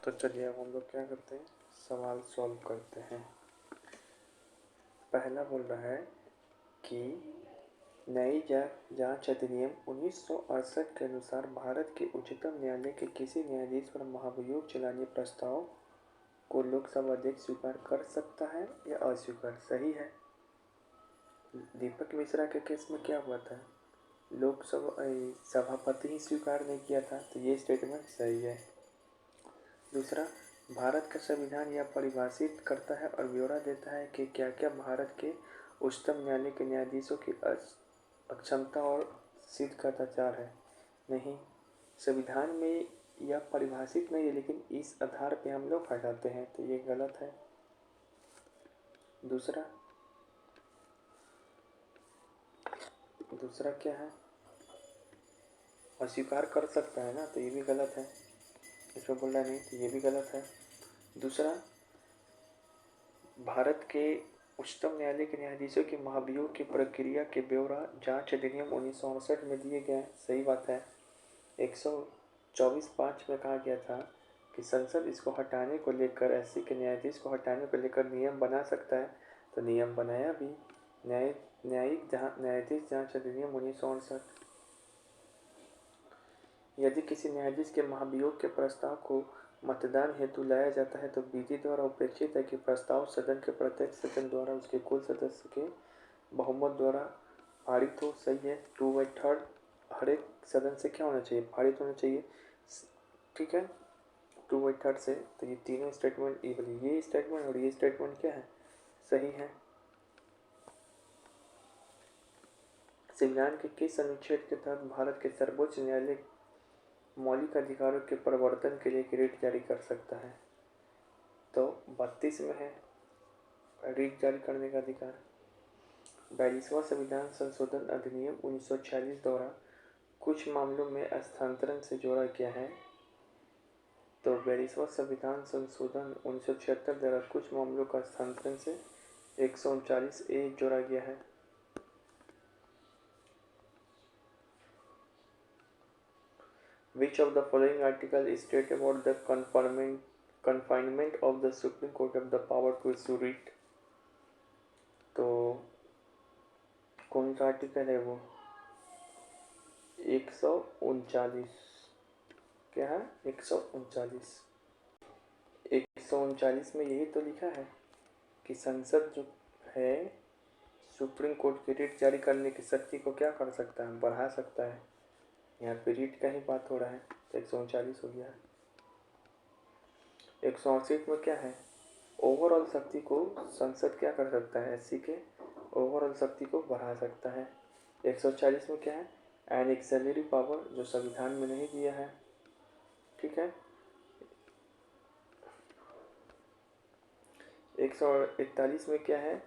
तो चलिए अब हम लोग क्या करते हैं, सवाल सॉल्व करते हैं। पहला बोल रहा है कि नई जांच अधिनियम 1968 के अनुसार भारत के उच्चतम न्यायालय के किसी न्यायाधीश पर महाभियोग चलाने प्रस्ताव को लोकसभा अध्यक्ष स्वीकार कर सकता है या अस्वीकार। सही है। दीपक मिश्रा के केस में क्या हुआ था, लोकसभा सभापति ही स्वीकार नहीं किया था, तो ये स्टेटमेंट सही है। दूसरा, भारत का संविधान यह परिभाषित करता है और ब्यौरा देता है कि क्या क्या भारत के उच्चतम न्यायालय के न्यायाधीशों की अक्षमता और सिद्ध कदाचार है। नहीं, संविधान में यह परिभाषित नहीं है, लेकिन इस आधार पे हम लोग हटाते हैं, तो ये गलत है। दूसरा क्या है, अस्वीकार कर सकता है ना, तो ये भी गलत है। इसमें बोल रहा नहीं, तो ये भी गलत है। दूसरा, भारत के उच्चतम न्यायालय के न्यायाधीशों की महाभियोग की प्रक्रिया के ब्यौरा जांच अधिनियम 1968 में दिए गए हैं। सही बात है। 124(5) में कहा गया था कि संसद इसको हटाने को लेकर, एससी के न्यायाधीश को हटाने को लेकर नियम बना सकता है, तो नियम बनाया भी। न्यायाधीश जांच अधिनियम 1968। यदि किसी न्यायाधीश के महाभियोग के प्रस्ताव को मतदान हेतु लाया जाता है तो विधि द्वारा उपेक्षित है कि प्रस्ताव सदन के प्रत्येक सदस्य द्वारा उसके कुल सदस्य के बहुमत द्वारा पारित हो। सही है। 2/3 हर एक सदन से क्या होना चाहिए, पारित होना चाहिए। ठीक है, 2/3 से। तो ये तीनों स्टेटमेंट, ये स्टेटमेंट और ये स्टेटमेंट क्या है, सही है। संविधान के किस अनुच्छेद के तहत भारत के सर्वोच्च न्यायालय मौलिक अधिकारों के प्रवर्तन के लिए एक रिट जारी कर सकता है? तो 32 में है रिट जारी करने का अधिकार। 42वां संविधान संशोधन अधिनियम 1946 द्वारा कुछ मामलों में हस्तांतरण से जोड़ा गया है। तो 42वां संविधान संशोधन 1976 द्वारा कुछ मामलों का हस्तांतरण से 139A जोड़ा गया है। Which of the following article state about the confinement of the Supreme Court of the power to issue writ? तो कौन सा आर्टिकल है वो, 139। क्या है, 139। 139 में यही तो लिखा है कि संसद जो है सुप्रीम कोर्ट की रिट जारी करने की शक्ति को क्या कर सकता है, बढ़ा सकता है। यहाँ पे रिट का ही बात हो रहा है, तो 139 हो गया। 168 में क्या है, ओवरऑल शक्ति को संसद क्या कर सकता है, एससी के ओवरऑल शक्ति को बढ़ा सकता है। 140 में क्या है, एन एक्सेलरी पावर, जो संविधान में नहीं दिया है। ठीक है। 141 में क्या है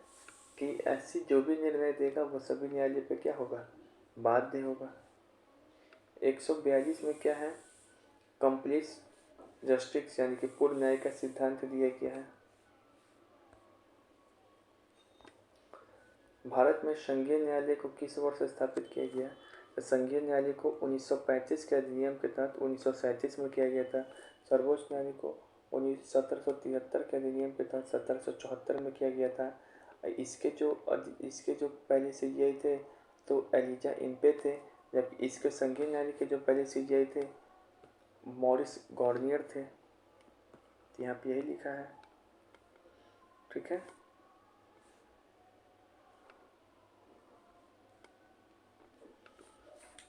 कि एससी जो भी निर्णय देगा वो सभी न्यायालय पे क्या होगा, बाध्य होगा। 142 में क्या है, कंप्लीट जस्टिस यानी कि पूर्ण न्याय का सिद्धांत दिया गया है। भारत में संघीय न्यायालय को किस वर्ष स्थापित किया गया? तो संघीय न्यायालय को 1935 के अधिनियम के तहत 1937 में किया गया था। सर्वोच्च न्यायालय को 1773 के अधिनियम के तहत 1774 में किया गया था। इसके जो पहले CJI थे तो एलिजा इम्पे थे, जबकि इसके संघीय न्यायालय के जो पहले CJI थे मॉरिस गॉर्नियर थे। तो यहाँ पे यही लिखा है। ठीक है।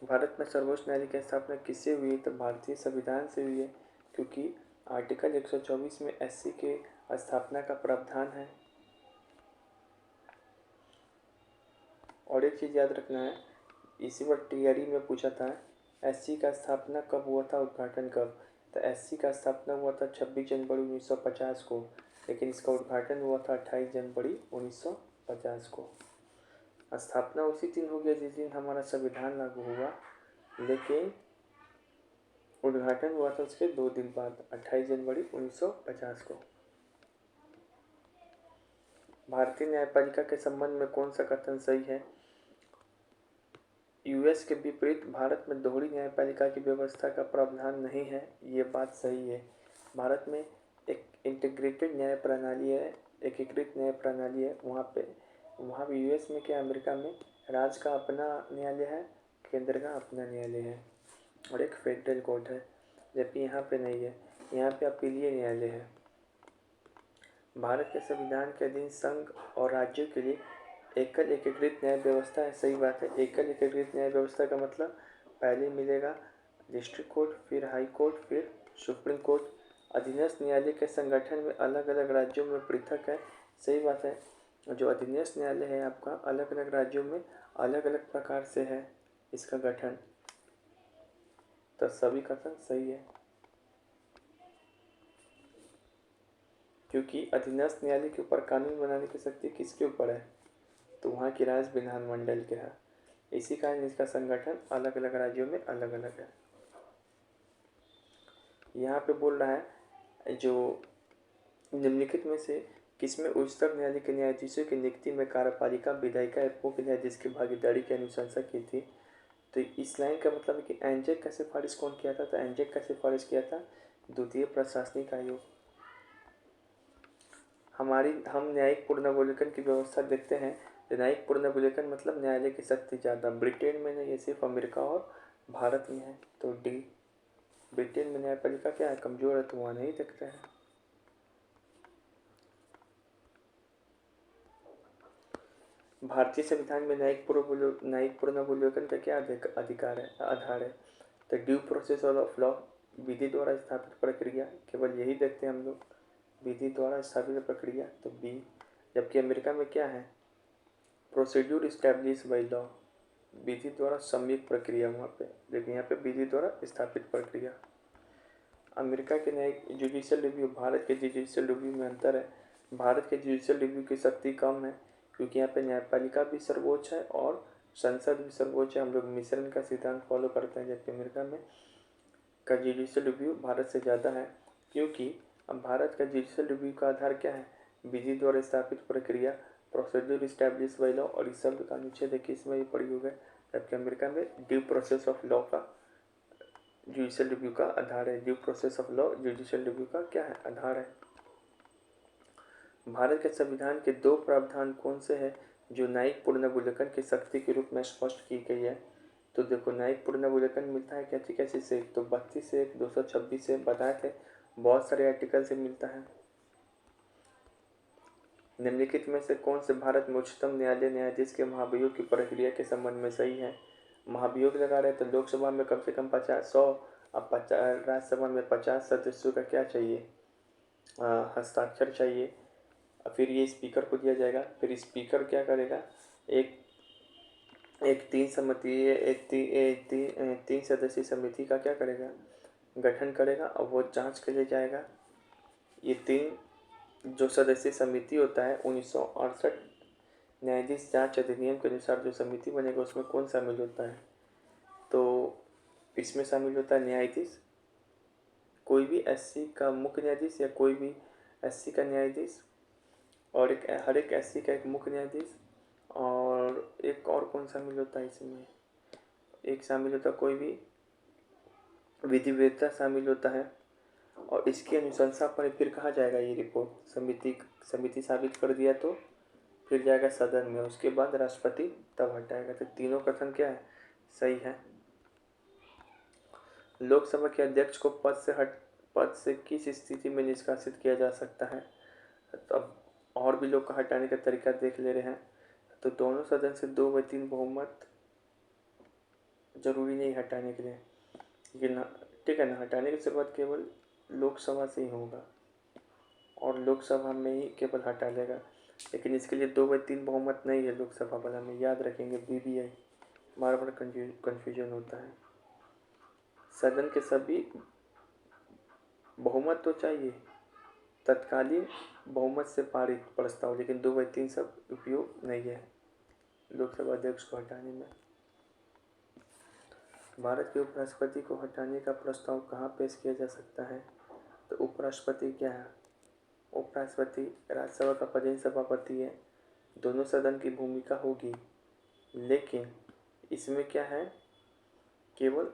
भारत में सर्वोच्च न्यायालय की स्थापना किससे हुई है? तो भारतीय संविधान से हुई है, क्योंकि आर्टिकल 124 में एससी के स्थापना का प्रावधान है। और एक चीज़ याद रखना है, इसी बार टीआरई में पूछा था एससी का स्थापना कब हुआ था, उद्घाटन कब? तो एससी का स्थापना हुआ था 26 जनवरी 1950 को, लेकिन इसका उद्घाटन हुआ था 28 जनवरी 1950 को। स्थापना उसी दिन हो गया जिस दिन हमारा संविधान लागू हुआ, लेकिन उद्घाटन हुआ था उसके 2 दिन बाद 28 जनवरी 1950 को। भारतीय न्यायपालिका के संबंध में कौन सा कथन सही है? यूएस के विपरीत भारत में दोहरी न्यायपालिका की व्यवस्था का प्रावधान नहीं है, ये बात सही है। भारत में एक इंटीग्रेटेड न्याय प्रणाली है, एकीकृत न्याय प्रणाली है। वहाँ पे यूएस में क्या, अमेरिका में राज्य का अपना न्यायालय है, केंद्र का अपना न्यायालय है और एक फेडरल कोर्ट है, जबकि यहाँ पे नहीं है। यहाँ पे अपीलीय न्यायालय है। भारत के संविधान के अधीन संघ और राज्यों के लिए एकल एकीकृत न्याय व्यवस्था है। सही बात है। एकल एकीकृत न्याय व्यवस्था का मतलब पहले मिलेगा डिस्ट्रिक्ट कोर्ट, फिर हाई कोर्ट, फिर सुप्रीम कोर्ट। अधीनस्थ न्यायालय के संगठन में अलग अलग राज्यों में पृथक है। सही बात है। जो अधीनस्थ न्यायालय है आपका, अलग अलग राज्यों में अलग अलग प्रकार से है इसका गठन। तो सभी कथन सही है, क्योंकि अधीनस्थ न्यायालय के ऊपर कानून बनाने की शक्ति किसके ऊपर है, तो वहाँ की राज्य विधानमंडल के है। इसी कारण इसका संगठन अलग अलग राज्यों में अलग अलग है। यहाँ पे बोल रहा है जो निम्नलिखित में से किसमें उच्चतम न्यायालय के न्यायाधीशों की नियुक्ति में कार्यपालिका, विधायिका एवं मुख्य न्यायाधीश की भागीदारी की अनुशंसा की थी। तो इस लाइन का मतलब है कि एनजेक का सिफारिश कौन किया था, तो एनजेक का सिफारिश किया था द्वितीय प्रशासनिक आयोग। हम न्यायिक पुनर्विलोकन की व्यवस्था देखते हैं। न्यायिक पुनर्विलोकन मतलब न्यायालय की शक्ति ज़्यादा, ब्रिटेन में नहीं है, सिर्फ अमेरिका और भारत में है। तो डी, ब्रिटेन में न्यायपालिका क्या है, कमजोर है, तो वहाँ नहीं देखते हैं। भारतीय संविधान में न्यायिक पुनर्विलोकन का क्या अधिकार है, आधार है, तो ड्यू प्रोसेस ऑफ लॉ, विधि द्वारा स्थापित प्रक्रिया, केवल यही देखते हैं हम लोग, विधि द्वारा स्थापित प्रक्रिया, तो बी। जबकि अमेरिका में क्या है, प्रोसीड्यूर इस्टेब्लिश बाई लॉ, विधि द्वारा सम्यक प्रक्रिया वहाँ पे, लेकिन यहाँ पे विधि द्वारा स्थापित प्रक्रिया। अमेरिका के न्यायिक जुडिशियल रिव्यू, भारत के जुडिशियल रिव्यू में अंतर है। भारत के जुडिशियल रिव्यू की शक्ति कम है, क्योंकि यहाँ पे न्यायपालिका भी सर्वोच्च है और संसद भी सर्वोच्च है। हम लोग मिश्रण का सिद्धांत फॉलो करते हैं, जबकि अमेरिका में का जुडिशियल रिव्यू भारत से ज़्यादा है, क्योंकि अब भारत का जुडिशियल रिव्यू का आधार क्या है, विधि द्वारा स्थापित प्रक्रिया, प्रोसीड्यूर इस्टेब्लिश बाई लॉ, और इस शब्द का अनुच्छेद 21 में भी प्रयोग है। जबकि अमेरिका में ड्यू प्रोसेस ऑफ लॉ का जुडिशियल रिव्यू का आधार है। Due process of law judicial review का क्या है, आधार है। भारत के संविधान के दो प्रावधान कौन से हैं जो न्यायिक पुनर्विलोकन की शक्ति के रूप में स्पष्ट की गई है, तो देखो न्यायिक पुनर्विलोकन मिलता है कैसे कैसे से, तो 32 से 226 से बताए थे, बहुत सारे आर्टिकल से मिलता है। निम्नलिखित में से कौन से भारत में उच्चतम न्यायालय न्यायाधीश के महाभियोग की प्रक्रिया के संबंध में सही है। महाभियोग लगा रहे तो लोकसभा में कम से कम 50-100, अब 50, राज्यसभा में 50 सदस्यों का क्या चाहिए, हस्ताक्षर चाहिए। फिर ये स्पीकर को दिया जाएगा, फिर स्पीकर क्या करेगा, एक एक तीन समिति तीन सदस्यीय समिति का क्या करेगा, गठन करेगा, और वो जांच के लिए जाएगा। ये तीन जो सदस्यीय समिति होता है, 1968 न्यायाधीश जांच अधिनियम के अनुसार जो समिति बनेगा उसमें कौन शामिल होता है, तो इसमें शामिल होता है न्यायाधीश, कोई भी एससी का मुख्य न्यायाधीश या कोई भी एससी का न्यायाधीश, और हर एक एससी का एक मुख्य न्यायाधीश, और एक और कौन शामिल होता है इसमें, एक शामिल होता कोई भी विधिवेत्ता शामिल होता है। और इसकी अनुशंसा पर फिर कहा जाएगा ये रिपोर्ट, समिति साबित कर दिया तो फिर जाएगा सदन में, उसके बाद राष्ट्रपति तब हटाएगा। तो तीनों कथन क्या है, सही है। लोकसभा के अध्यक्ष को पद से किस स्थिति में निष्कासित किया जा सकता है, तो अब और भी लोग का हटाने का तरीका देख ले रहे हैं। तो दोनों सदन से 2/3 बहुमत जरूरी नहीं हटाने के लिए, लेकिन ठीक है ना, हटाने की जरूरत केवल लोकसभा से ही होगा और लोकसभा में ही केवल हटा लेगा, लेकिन इसके लिए 2/3 बहुमत नहीं है लोकसभा वाला में, याद रखेंगे बीबीआई, बार बार कन्फ्यूजन होता है। सदन के सभी बहुमत तो चाहिए, तत्कालीन बहुमत से पारित प्रस्ताव, लेकिन 2/3 सब उपयोग नहीं है लोकसभा अध्यक्ष को हटाने में। भारत के उपराष्ट्रपति को हटाने का प्रस्ताव कहाँ पेश किया जा सकता है, तो उपराष्ट्रपति क्या है, उपराष्ट्रपति राज्यसभा का पदेन सभापति है, दोनों सदन की भूमिका होगी, लेकिन इसमें क्या है, केवल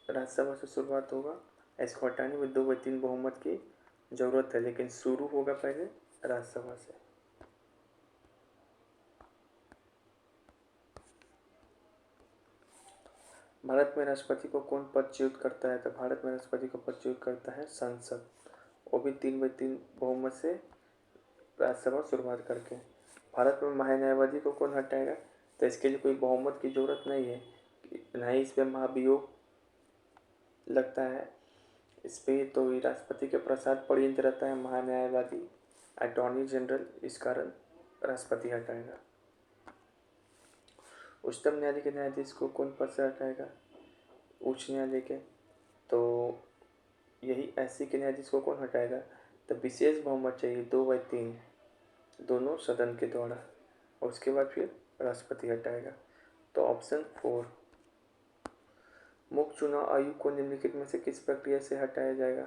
राज्यसभा से शुरुआत होगा इसको हटाने में 2/3 बहुमत की ज़रूरत है, लेकिन शुरू होगा पहले राज्यसभा से। भारत में राष्ट्रपति को कौन पद च्युत करता है? तो भारत में राष्ट्रपति को पद च्युत करता है संसद, वो भी 3/3 बहुमत से राज्यसभा शुरुआत करके। भारत में महान्यायवादी को कौन हटाएगा? तो इसके लिए कोई बहुमत की ज़रूरत नहीं है, ना ही इस पर महाभियोग लगता है। इस पर तो राष्ट्रपति के प्रसाद पर्यंत रहता है महान्यायवादी, अटॉर्नी जनरल, इस कारण राष्ट्रपति हटाएगा। उच्चतम न्यायालय के न्यायाधीश को कौन पद से हटाएगा? उच्च न्यायालय के, तो यही एससी के न्यायाधीश को कौन हटाएगा? तो विशेष बहुमत चाहिए 2/3 दोनों सदन के द्वारा, और उसके बाद फिर राष्ट्रपति हटाएगा। तो ऑप्शन 4, मुख्य चुनाव आयुक्त को निम्नलिखित में से किस प्रक्रिया से हटाया जाएगा?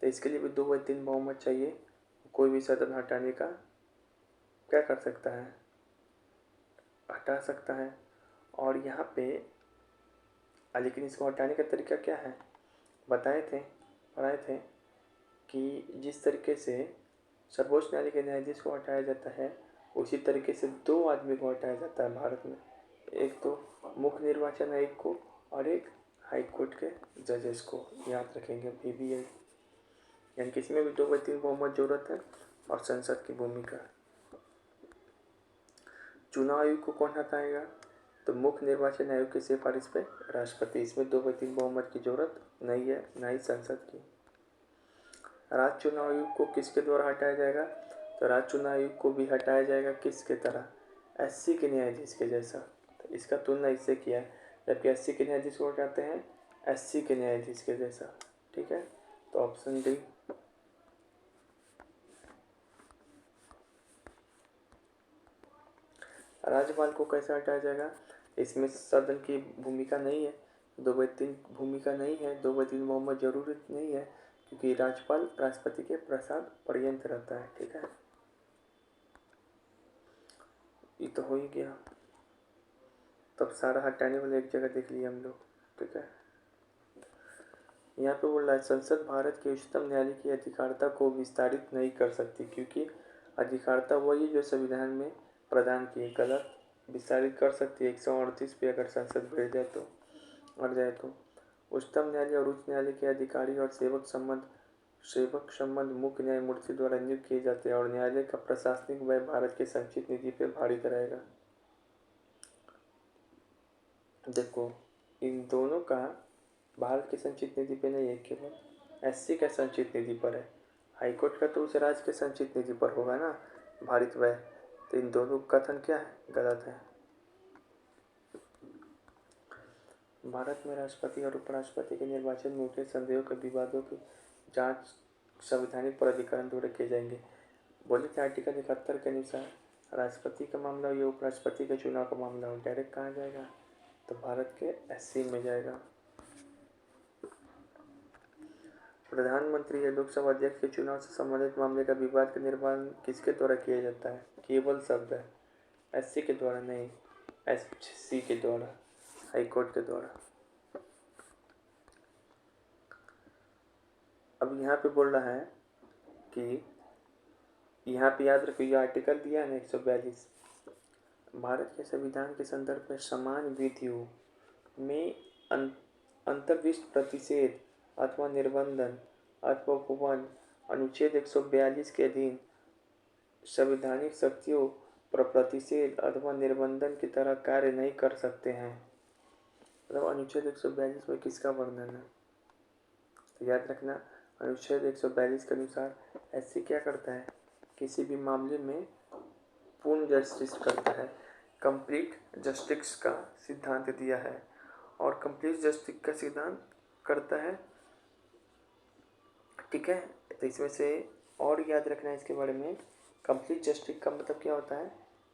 तो इसके लिए भी 2/3 बहुमत चाहिए। कोई भी सदन हटाने का क्या कर सकता है? हटा सकता है। और यहाँ पे लेकिन इसको हटाने का तरीका क्या है? पढ़ाए थे कि जिस तरीके से सर्वोच्च न्यायालय के न्यायाधीश को हटाया जाता है, उसी तरीके से 2 आदमी को हटाया जाता है भारत में। एक तो मुख्य निर्वाचन आयुक्त को और एक हाई कोर्ट के जजेस को, याद रखेंगे BBI। यानी कि इसमें भी 2/3 बहुमत जरूरत है और संसद की भूमिका। चुनाव आयोग को कौन हटाएगा? तो मुख्य निर्वाचन आयोग की सिफारिश पे राष्ट्रपति। इसमें 2/3 बहुमत की जरूरत नहीं है, ना ही संसद की। राज्य चुनाव आयोग को किसके द्वारा हटाया जाएगा? तो राज्य चुनाव आयोग को भी हटाया जाएगा किसके तरह? एससी के न्यायाधीश के जैसा। तो इसका तुलना इससे किया है, जबकि एससी के न्यायाधीश को हटाते हैं एससी के न्यायाधीश के जैसा। ठीक है, तो ऑप्शन डी। राज्यपाल को कैसे हटाया जाएगा? इसमें सदन की भूमिका नहीं है, 2/3 भूमिका नहीं है, 2/3 बहुमत जरूरत नहीं है, क्योंकि राज्यपाल राष्ट्रपति के प्रसाद पर्यंत रहता है। ठीक है, ये तो हो ही गया। तब सारा हटाने वाले एक जगह देख लिए हम लोग। ठीक है, यहाँ पे बोल रहा है संसद भारत के उच्चतम न्यायालय की अधिकारिता को विस्तारित नहीं कर सकती, क्योंकि अधिकारिता वही जो संविधान में प्रदान की है। गलत, विस्तारित कर सकती है 138 पे अगर संसद बढ़ जाए तो। उच्चतम न्यायालय और उच्च न्यायालय के अधिकारी और सेवक संबंध मुख्य न्यायमूर्ति द्वारा नियुक्त किए जाते हैं, और न्यायालय का प्रशासनिक व्यय भारत के संचित निधि पे भारित रहेगा। देखो, इन दोनों का भारत के संचित निधि पे नहीं है, केवल एससी का संचित निधि पर है। हाईकोर्ट का तो उस राज्य के संचित निधि पर होगा ना भारित व्यय। तो इन दोनों का कथन क्या है? गलत है। भारत में राष्ट्रपति और उपराष्ट्रपति के निर्वाचन में उठे संदेहों के विवादों की जांच संवैधानिक प्राधिकरण द्वारा किए जाएंगे। बोले थे आर्टिकल 71 के अनुसार राष्ट्रपति का मामला हो या उपराष्ट्रपति के चुनाव का मामला हो, डायरेक्ट कहाँ जाएगा? तो भारत के एससी में जाएगा। प्रधानमंत्री या लोकसभा अध्यक्ष के चुनाव से संबंधित मामले का विवाद का निर्माण किसके द्वारा किया जाता है? केवल शब्द है, एससी के द्वारा नहीं, एससी के द्वारा, हाईकोर्ट के द्वारा। अब यहाँ पे बोल रहा है कि यहाँ पे याद रखो, ये आर्टिकल दिया है ना 142, भारत के संविधान के संदर्भ में समान विधियों में अंतर्विष्ट प्रतिषेध अथवा निर्बंधन अथवा उपबंध अनुच्छेद 142 के अधीन संवैधानिक शक्तियों पर प्रतिषेध अथवा निर्बंधन की तरह कार्य नहीं कर सकते हैं। मतलब अनुच्छेद 142 में किसका वर्णन है? तो याद रखना, अनुच्छेद 142 के अनुसार एससी क्या करता है? किसी भी मामले में पूर्ण जस्टिस करता है, कंप्लीट जस्टिस का सिद्धांत दिया है, और कंप्लीट जस्टिस का सिद्धांत करता है। ठीक है, तो इसमें से और याद रखना है इसके बारे में, कंप्लीट जस्टिस का मतलब क्या होता है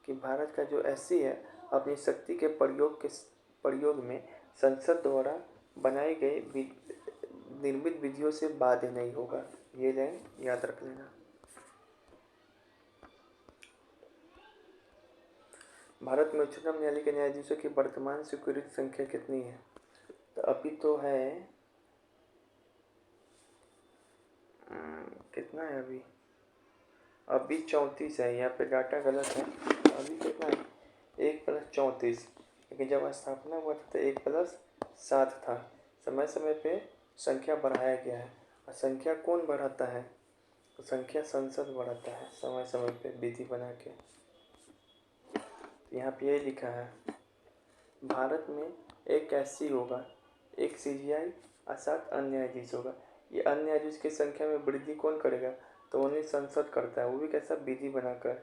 कि भारत का जो एससी है अपनी शक्ति के प्रयोग में संसद द्वारा बनाए गए निर्मित विधियों से बाध्य नहीं होगा। ये लाइन याद रख लेना। भारत में उच्चतम न्यायालय के न्यायाधीशों की वर्तमान स्वीकृत संख्या कितनी है? तो अभी तो है कितना है अभी? अभी 34 है, यहाँ पे डाटा गलत है। अभी कितना है? 1+34। लेकिन जब स्थापना हुआ था तो 1+7 था। समय समय पे संख्या बढ़ाया गया है। और संख्या कौन बढ़ाता है? तो संख्या संसद बढ़ाता है समय समय पे विधि बना के। यहाँ पे ये लिखा है, भारत में एक एससी होगा, एक सीजीआई और 7 अन्य न्यायाधीश होगा। ये अन्य न्यायाधीश की संख्या में वृद्धि कौन करेगा? तो उन्हें संसद करता है, वो भी कैसा? विधि बनाकर।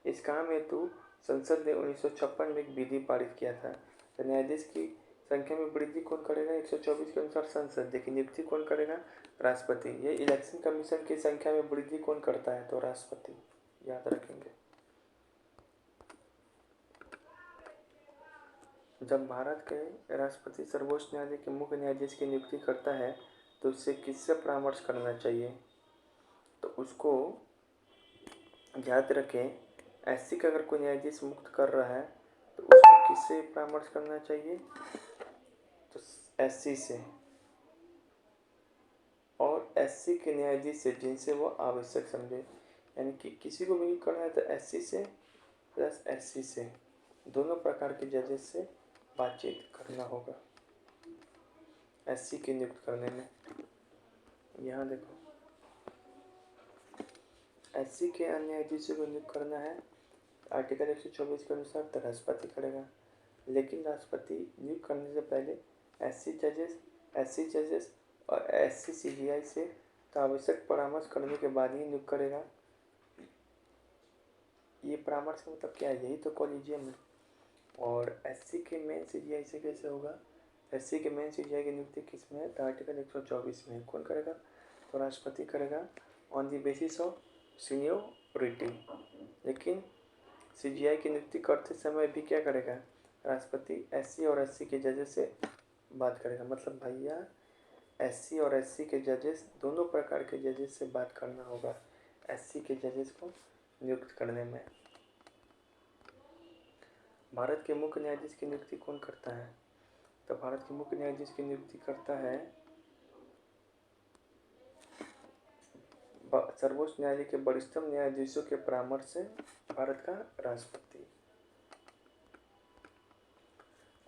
इस काम हेतु संसद ने 1956 में एक विधि पारित किया था। तो न्यायाधीश की संख्या में वृद्धि कौन करेगा? 124 के अनुसार संसद। लेकिन नियुक्ति कौन करेगा? राष्ट्रपति। ये इलेक्शन कमीशन की संख्या में वृद्धि कौन करता है? तो राष्ट्रपति। याद रखेंगे। जब भारत के राष्ट्रपति सर्वोच्च न्यायालय के मुख्य न्यायाधीश की नियुक्ति करता है तो उससे किससे परामर्श करना चाहिए? तो उसको याद रखें, एससी का अगर कोई न्यायाधीश मुक्त कर रहा है तो उसको किससे परामर्श करना चाहिए? तो एससी से। और एससी के न्यायाधीश से जिनसे वो आवश्यक समझे। यानी कि किसी को भी नियुक्त करना है तो एससी से प्लस एससी से, दोनों प्रकार के जजेस से बातचीत करना होगा एससी की नियुक्त करने में। यहाँ देखो, एससी के अन्य न्यायाधीशों को नियुक्त करना है आर्टिकल 124 के अनुसार तो राष्ट्रपति करेगा। लेकिन राष्ट्रपति नियुक्त करने से पहले एससी जजेस और एससी सीजीआई से तो आवश्यक परामर्श करने के बाद ही नियुक्त करेगा। ये परामर्श का मतलब क्या है? यही तो कॉलेजियम है। और एससी के मेन सीजीआई से कैसे होगा? एससी के मेन सीजीआई की नियुक्ति किस में है? तो आर्टिकल 124 में। कौन करेगा? तो राष्ट्रपति करेगा on the basis of seniority. लेकिन सीजीआई की नियुक्ति करते समय भी क्या करेगा? राष्ट्रपति एससी और एससी के जजेस से बात करेगा। मतलब भैया एससी और एससी के जजेस, दोनों प्रकार के जजेस से बात करना होगा एससी के जजेस को नियुक्त करने में। भारत के मुख्य न्यायाधीश की नियुक्ति कौन करता है? तो भारत के मुख्य न्यायाधीश की नियुक्ति करता है सर्वोच्च न्यायालय के वरिष्ठतम न्यायाधीशों के परामर्श से भारत का राष्ट्रपति।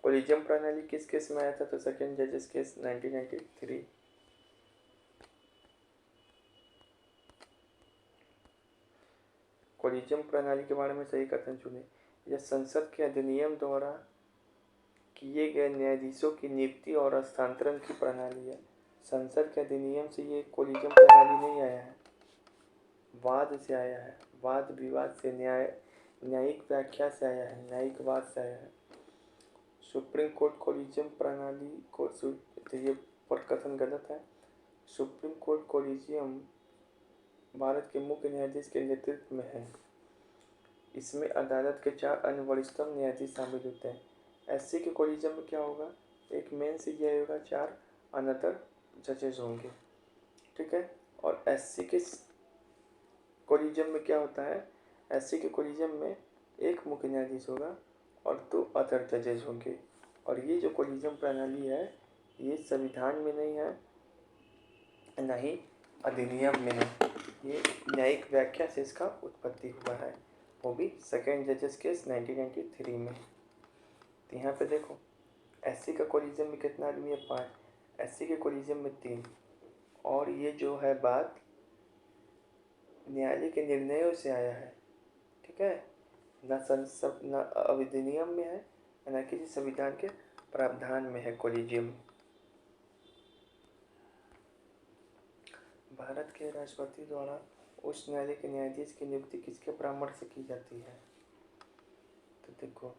कोलिजियम प्रणाली किस केस में आया था? तो सेकंड जजेस केस 1993। कोलिजियम प्रणाली के बारे में सही कथन चुने। यह संसद के अधिनियम द्वारा किए गए न्यायाधीशों की नियुक्ति और हस्तांतरण की प्रणाली है। संसद के अधिनियम से ये कोलिजियम प्रणाली नहीं आया है, वाद से आया है। वाद विवाद से, न्यायिक व्याख्या से आया है, न्यायिक वाद से आया है। सुप्रीम कोर्ट कोलिजियम प्रणाली को, तो ये पर कथन गलत है। सुप्रीम कोर्ट कोलिजियम भारत के मुख्य न्यायाधीश के नेतृत्व में है। इसमें अदालत के 4 अन्य वरिष्ठतम न्यायाधीश शामिल होते हैं। एससी के कोलिजियम में क्या होगा? एक मेन सीजीआई होगा, 4 अनदर जजेस होंगे। ठीक है। और एससी के कोलिजियम में क्या होता है? एससी के कोलिजियम में एक मुख्य न्यायाधीश होगा और 2 अदर जजेस होंगे। और ये जो कोलिजियम प्रणाली है ये संविधान में नहीं है, न ही अधिनियम में है। ये न्यायिक व्याख्या से इसका उत्पत्ति हुआ है, वो भी सेकेंड जजेस केस 1993 में। तो यहाँ पे देखो, एससी का कोलिजियम में कितना आदमी है? 5। एससी के कोलिजियम में 3। और ये जो है बात न्यायालय के निर्णयों से आया है। ठीक है। न अधिनियम में है, न किसी संविधान के प्रावधान में है कोलिजियम। भारत के राष्ट्रपति द्वारा उच्च न्यायालय के न्यायाधीश की नियुक्ति किसके परामर्श से की जाती है? तो देखो,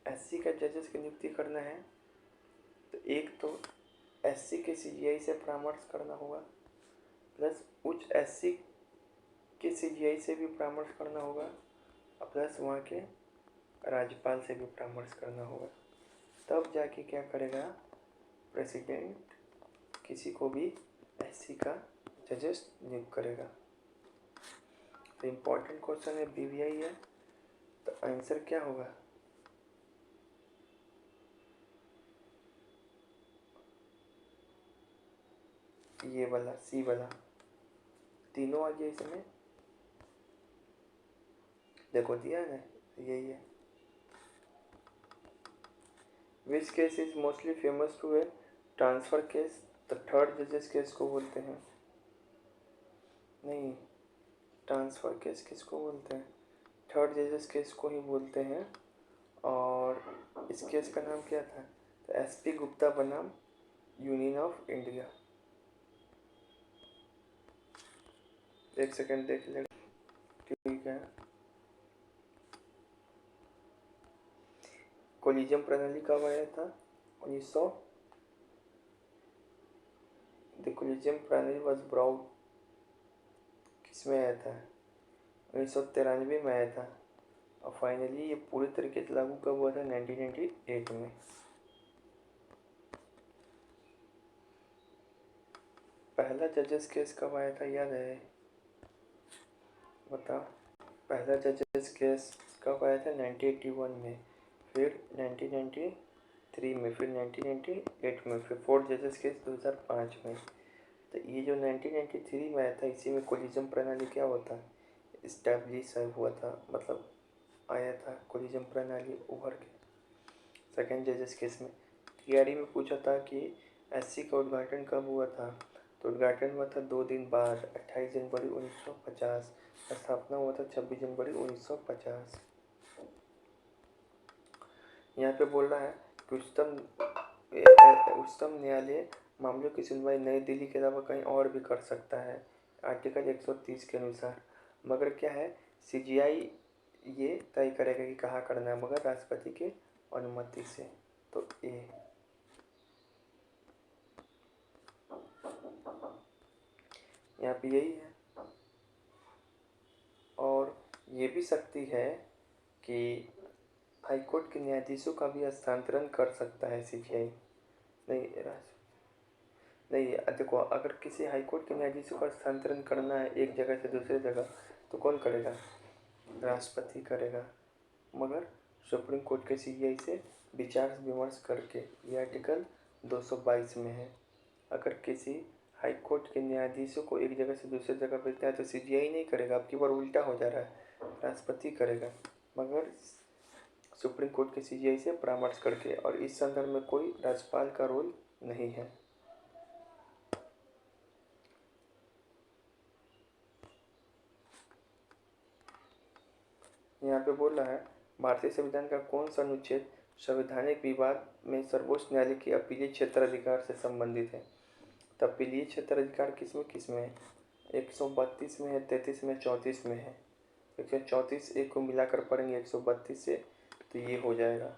एससी का जजेस की नियुक्ति करना है तो एक तो एससी के सीजीआई से परामर्श करना होगा, प्लस उच्च एससी के सीजीआई से भी परामर्श करना होगा, और प्लस वहाँ के राज्यपाल से भी परामर्श करना होगा। तब जाके क्या करेगा प्रेसिडेंट? किसी को भी एससी का जजेस नियुक्त करेगा। तो इम्पोर्टेंट क्वेश्चन है, बीवीआई है, तो आंसर क्या होगा? ये वाला, सी वाला। तीनों आ गया इसमें, देखो दिया है ना, यही है। Which case is mostly famous to a transfer case, तो थर्ड जजेस केस को बोलते हैं। नहीं, ट्रांसफर केस किसको बोलते हैं? थर्ड जजेस केस को ही बोलते हैं। और इस केस का नाम क्या था? तो एसपी गुप्ता बनाम यूनियन ऑफ इंडिया। एक सेकंड देख ले, ठीक है। कोलिजियम प्रणाली कब आया था? 1900। द कोलिजियम प्रणाली वॉज ब्राउड किस में आया था? 1993 में आया था। और फाइनली ये पूरी तरीके से लागू कब हुआ था? 1998 में। पहला जजेस केस कब आया था, याद है? बता। पहला जजेस केस कब आया था? 1981 में, फिर 1993 में, फिर 1998 में, फिर फोर्थ जजेस केस 2005 में। तो ये जो 1993 में आया था, इसी में कोलिजियम प्रणाली क्या होता, इस्टेब्लिश हुआ था, मतलब आया था कोलिजियम प्रणाली उभर के। सेकेंड जजेस केस में टीआरई में पूछा था कि एससी का उद्घाटन कब हुआ था? तो उद्घाटन हुआ था 2 दिन बाद, 28 जनवरी 1950। स्थापना हुआ था 26 जनवरी 1950। यहाँ पे बोल रहा है कि उच्चतम न्यायालय मामलों की सुनवाई नई दिल्ली के अलावा कहीं और भी कर सकता है, आर्टिकल 130 के अनुसार। मगर क्या है, सीजीआई ये तय करेगा कि कहाँ करना है, मगर राष्ट्रपति के अनुमति से। तो ये यहाँ पे यही है। और ये भी शक्ति है कि हाईकोर्ट के न्यायाधीशों का भी हस्तांतरण कर सकता है सीजीआई। नहीं, देखो, अगर किसी हाईकोर्ट के न्यायाधीशों का हस्तांतरण करना है एक जगह से दूसरी जगह, तो कौन करेगा? राष्ट्रपति करेगा। मगर सुप्रीम कोर्ट के सीजीआई से विचार विमर्श करके, ये आर्टिकल 222 में है। अगर किसी हाई कोर्ट के न्यायाधीशों को एक जगह से दूसरी जगह भेजना है तो सीजीआई नहीं करेगा, अब की बार उल्टा हो जा रहा है, राष्ट्रपति करेगा, मगर सुप्रीम कोर्ट के सीजीआई से परामर्श करके। और इस संदर्भ में कोई राज्यपाल का रोल नहीं है। यहाँ पे बोल रहा है भारतीय संविधान का कौन सा अनुच्छेद संवैधानिक विवाद में सर्वोच्च न्यायालय के अपीलीय क्षेत्राधिकार से संबंधित है? तो अपीलीय क्षेत्राधिकार किस में है? 132 में है, 33 में, 34 में है। 134 एक को मिलाकर पढ़ेंगे 132 से, तो ये हो जाएगा,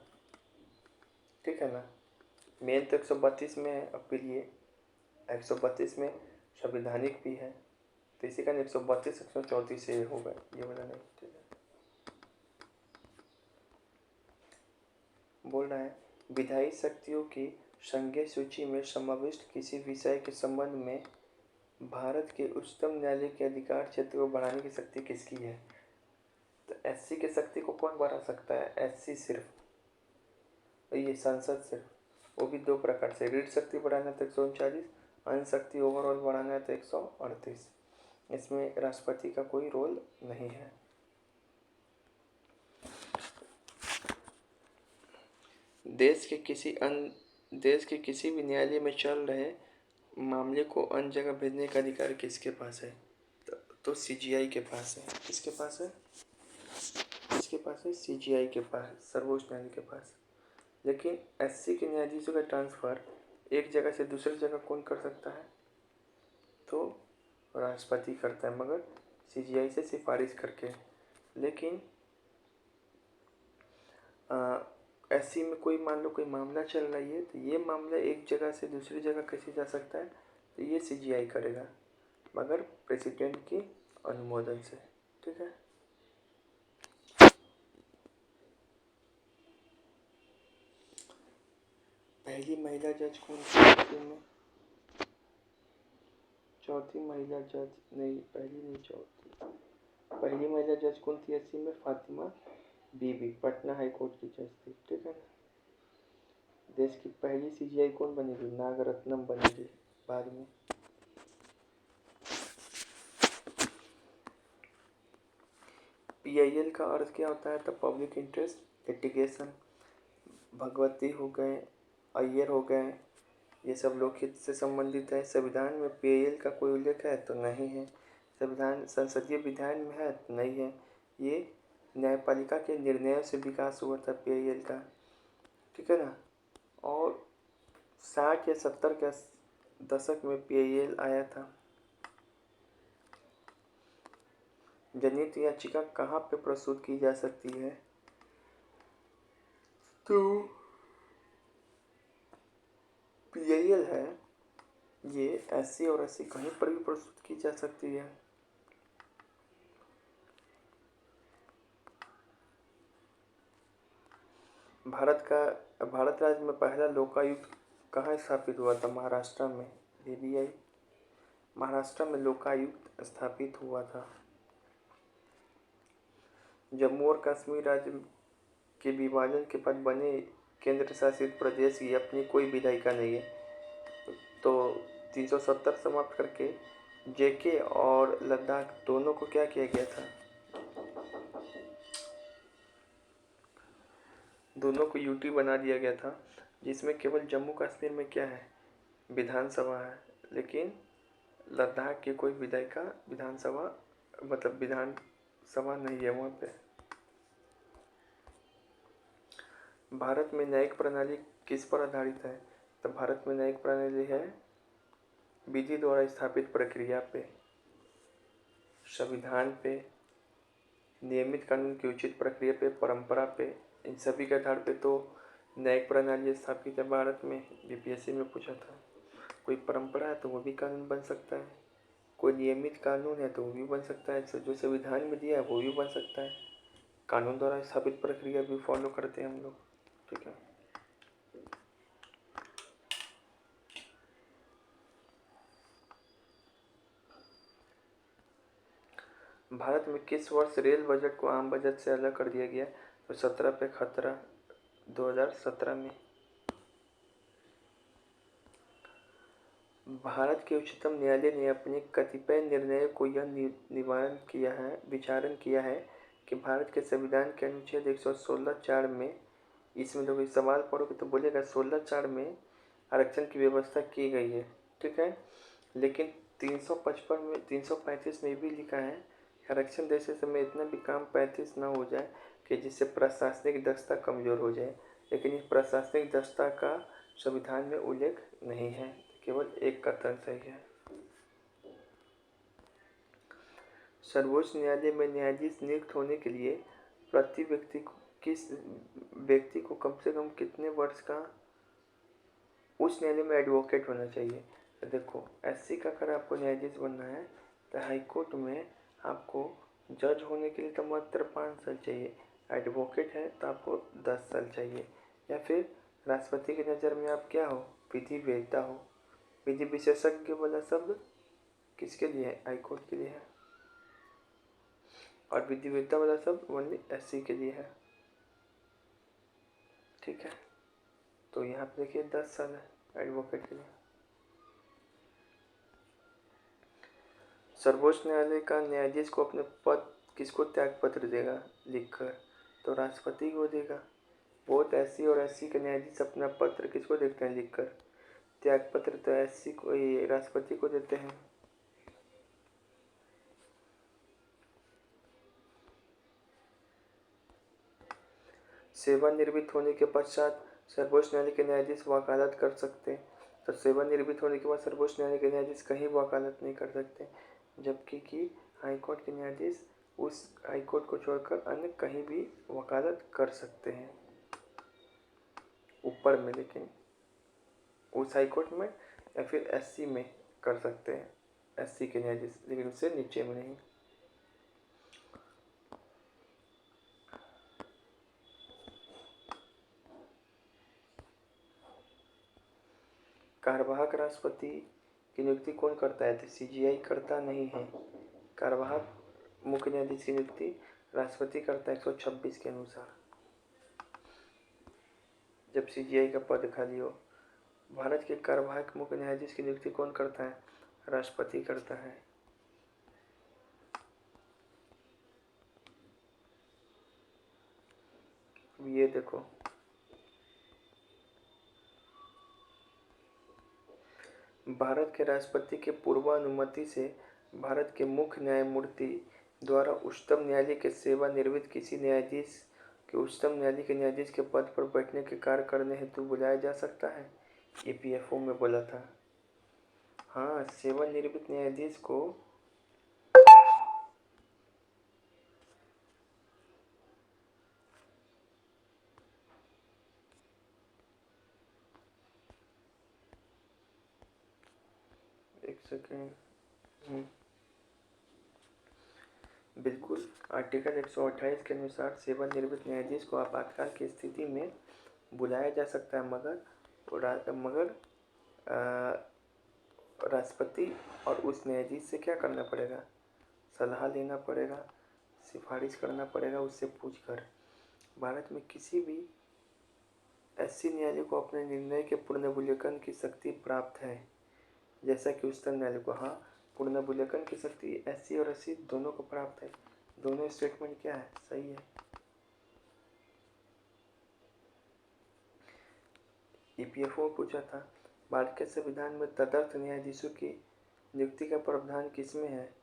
ठीक है ना। मेन तो 132 में है अपीलीय, 132 में संवैधानिक भी है, तो इसी का 132 134 से होगा, ये वाला नहीं, ठीक है। बोल रहा है विधायी शक्तियों की संज्ञेय सूची में समाविष्ट किसी विषय के संबंध में भारत के उच्चतम न्यायालय के अधिकार क्षेत्र को बढ़ाने की शक्ति किसकी है? तो एससी की शक्ति को कौन बढ़ा सकता है? एससी सिर्फ, ये संसद सिर्फ, वो भी 2 प्रकार से। रीढ़ शक्ति बढ़ाना है तो 139, अन्य शक्ति ओवरऑल बढ़ाना है तो 138। इसमें राष्ट्रपति का कोई रोल नहीं है। देश के किसी भी न्यायालय में चल रहे मामले को अन्य जगह भेजने का अधिकार किसके पास है? तो सीजीआई के पास है। किसके पास है? किसके पास है? सीजीआई के पास, सर्वोच्च न्यायालय के पास। लेकिन एससी के न्यायाधीशों का ट्रांसफ़र एक जगह से दूसरी जगह कौन कर सकता है? तो राष्ट्रपति करता है, मगर सीजीआई से सिफारिश करके। लेकिन एससी में कोई, मान लो कोई मामला चल रही है, तो ये मामला एक जगह से दूसरी जगह कैसे जा सकता है? तो ये सीजीआई करेगा, मगर प्रेसिडेंट की अनुमोदन से, ठीक है। पहली महिला जज कौन थी में? चौथी महिला जज नहीं, पहली नहीं, चौथी। पहली महिला जज कौन थी एससी में? फातिमा बीबी, पटना हाई कोर्ट की जज थी, ठीक है ना। देश की पहली सीजीआई कौन बनेगी? नागरत्नम बनेगी बाद में। PIL का अर्थ क्या होता है? तो पब्लिक इंटरेस्ट लिटिगेशन। भगवती हो गए, अय्यर हो गए, ये सब लोकहित से संबंधित है। संविधान में PIL का कोई उल्लेख है? तो नहीं है। संविधान संसदीय विधान में है? तो नहीं है। ये न्यायपालिका के निर्णयों से विकास हुआ था PIL का, ठीक है ना। और 60 या 70 के दशक में PIL आया था। जनहित याचिका कहाँ पे प्रस्तुत की जा सकती है? तो PIL है ये SC और SC कहीं पर भी प्रस्तुत की जा सकती है। भारत राज्य में पहला लोकायुक्त कहाँ स्थापित हुआ था? महाराष्ट्र में। DBI महाराष्ट्र में लोकायुक्त स्थापित हुआ था। जम्मू और कश्मीर राज्य के विभाजन के बाद बने केंद्र शासित प्रदेश की अपनी कोई विधायिका नहीं है। तो 370 समाप्त करके JK और लद्दाख दोनों को क्या किया गया था? दोनों को UT बना दिया गया था, जिसमें केवल जम्मू कश्मीर में क्या है? विधानसभा है, लेकिन लद्दाख की कोई विधायिका विधानसभा मतलब विधानसभा नहीं है वहाँ पे। भारत में न्यायिक प्रणाली किस पर आधारित है? तो भारत में न्यायिक प्रणाली है विधि द्वारा स्थापित प्रक्रिया पे, संविधान पे, नियमित कानून की उचित प्रक्रिया पे, परंपरा पे। इन सभी के आधार पे तो न्यायिक प्रणाली स्थापित है भारत में। BPSC में पूछा था। कोई परंपरा है तो वो भी कानून बन सकता है, कोई नियमित कानून है तो वो भी बन सकता है, जो संविधान में दिया है वो भी बन सकता है। कानून द्वारा स्थापित प्रक्रिया भी फॉलो करते हैं हम लोग, ठीक है। भारत में किस वर्ष रेल बजट को आम बजट से अलग कर दिया गया? तो 17 पे खतरा 2017 में। भारत के उच्चतम न्यायालय ने अपने कतिपय निर्णयों को यह विचारण किया है कि भारत के संविधान के अनुच्छेद 116(4) में, इसमें तो कोई सवाल पढ़ोगे तो बोलेगा 16(4) में आरक्षण की व्यवस्था की गई है, ठीक है। लेकिन 355 में 335 में भी लिखा है आरक्षण देते समय इतना भी काम 35 ना हो जाए कि जिससे प्रशासनिक दक्षता कमजोर हो जाए। लेकिन इस प्रशासनिक दक्षता का संविधान में उल्लेख नहीं है, केवल एक का तर्क सही है। सर्वोच्च न्यायालय में न्यायाधीश नियुक्त होने के लिए प्रति व्यक्ति को कम से कम कितने वर्ष का उच्च न्यायालय में एडवोकेट होना चाहिए? तो देखो, SC का अगर आपको न्यायाधीश बनना है तो हाईकोर्ट में आपको जज होने के लिए तो मात्र 5 साल चाहिए, एडवोकेट है तो आपको 10 साल चाहिए। या फिर राष्ट्रपति की नज़र में आप क्या हो? विधि वेत्ता हो। विधि विशेषज्ञ वाला शब्द किसके लिए है? हाईकोर्ट के लिए है। और विधि वेत्ता वाला शब्द ओनली SC के लिए है, ठीक है। तो यहाँ पे देखिए 10 साल है एडवोकेट के लिए। सर्वोच्च न्यायालय का न्यायाधीश को अपने पद किसको त्याग पत्र देगा लिखकर? तो राष्ट्रपति को देगा। बहुत SC और SC के न्यायाधीश अपना पत्र किसको देते हैं लिखकर? त्याग पत्र तो SC को, ये राष्ट्रपति को देते हैं। सेवानिवृत्त होने के पश्चात सर्वोच्च न्यायालय के न्यायाधीश वकालत कर सकते हैं। तो सेवानिवृत्त होने के बाद सर्वोच्च न्यायालय के न्यायाधीश कहीं वकालत नहीं कर सकते, जबकि हाईकोर्ट के न्यायाधीश उस हाईकोर्ट को छोड़कर अन्य कहीं भी वकालत कर सकते हैं ऊपर में, लेकिन उस हाईकोर्ट में या फिर SC में कर सकते हैं SC के न्यायाधीश, लेकिन उससे नीचे में नहीं। कार्यवाहक राष्ट्रपति की नियुक्ति कौन करता है? तो CGI करता नहीं है। कार्यवाहक मुख्य न्यायाधीश की नियुक्ति राष्ट्रपति करता है 126 के अनुसार, जब CGI का पद खाली हो। भारत के कार्यवाहक मुख्य न्यायाधीश की नियुक्ति कौन करता है? राष्ट्रपति करता है। ये देखो, भारत के राष्ट्रपति के पूर्वानुमति से भारत के मुख्य न्यायमूर्ति द्वारा उच्चतम न्यायालय के सेवानिवृत्त किसी न्यायाधीश के उच्चतम न्यायालय के न्यायाधीश के पद पर बैठने के कार्य करने हेतु बुलाया जा सकता है। ईपीएफओ में बोला था। हाँ, सेवानिवृत्त न्यायाधीश को एक सेकेंड, बिल्कुल, आर्टिकल 128 के अनुसार सेवानिवृत्त न्यायाधीश को आपातकाल की स्थिति में बुलाया जा सकता है, मगर राष्ट्रपति और उस न्यायाधीश से क्या करना पड़ेगा? सलाह लेना पड़ेगा, सिफारिश करना पड़ेगा उससे पूछकर। भारत में किसी भी ऐसे न्यायालय को अपने निर्णय के पुनर्विलोकन की शक्ति प्राप्त है, जैसा कि उच्चतम न्यायालय को। हाँ, पुनर्विलोकन की शक्ति एससी और एससी दोनों को प्राप्त है। दोनों स्टेटमेंट क्या है? सही है। ईपीएफओ पूछा था, भारत के संविधान में तदर्थ न्यायाधीशों की नियुक्ति का प्रावधान किसमें है?